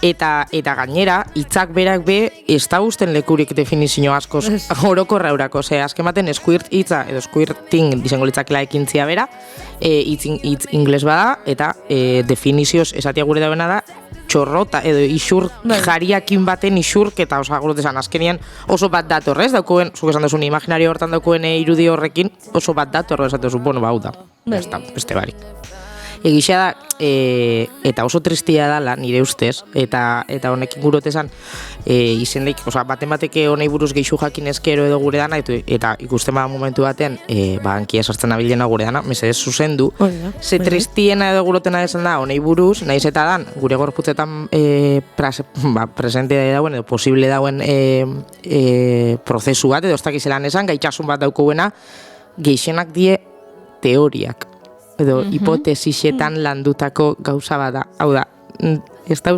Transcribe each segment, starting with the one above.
Eta gainera, hitzak berak be, ez da usten lekurik definizio askoz orokorra eurako. Azken baten, squirt hitza edo squirting izango litzakela ekintzia bera, hitz ingles bada, eta definizioz esatia gure dagoena da, txorrota edo isur jariakin baten isurketa, osa gurut esan, azkenian oso bat dator, ez? Daukuen, zuk esan duzun, imaginario hortan daukuen irudi horrekin, oso bat dator, esatu duzu, bueno, hau da, beste barik. Egixea da, eta oso tristia dala nire ustez, eta honekin gurot esan, izendeik, oza, baten bateke honei buruz geixu jakin ezkero edo gure dana, eta ikusten bada momentu batean, hankia sartzen nabilena gure dana, mesedez zuzendu, ze tristiena edo gurotena esan da, honei buruz, nahiz eta dan, gure gorputzetan presente dauen, edo posible dauen prozesu bat, edo ez dakizelan esan, gaitxasun bat daukuena, geixenak die teoriak. Edo hipotesisetan landutako gauza bada. Hau da, ez da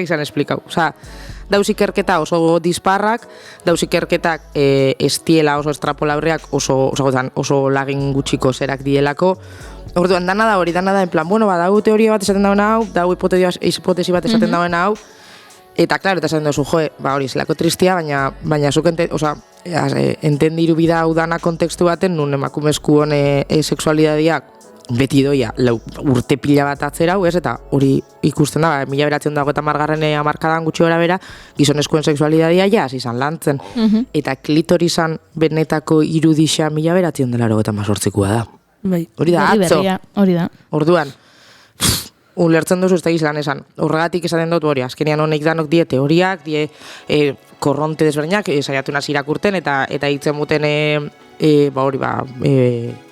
izan esplikau. Osa, dauz ikerketa oso disparrak, dauz ikerketak estiela oso estrapolabriak, oso lagin gutxiko zerak dielako. Orduan, dana da hori, en plan, bueno, dau teoria bat esaten dauen hau, dau hipotesi bat esaten dauen hau, eta, klaro, eta esaten duzu, hori, zelako tristia, baina zuk entendiru bida hau dana kontekstu baten, nun emakumezku hone sexualidadiak, beti doia, urte pila bat atzera hau, ez, eta hori ikusten da, 1980 hamarkadan gutxi gora bera, gizonezkoen sexualidadia ja, izan lantzen. Eta klitorizan benetako irudisa 1988koa da. Hori da, atzo. Hori da. Orduan, ulertzen duzu ez da izan esan. Horregatik esaten dut hori, azkenian honek danok die teoriak, die korronte desberdinak, saiatu naz irakurten, eta hitzen muten hori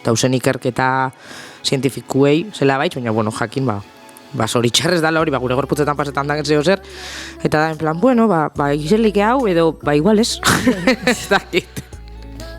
dausen ikerketa zientifikuei zela baitz, baina bueno, jakin zoritxarrez dala hori, gure gorputzetan pasetan da zeo zer, eta da en plan, bueno, izelik hau edo igual ez. Ez dakit.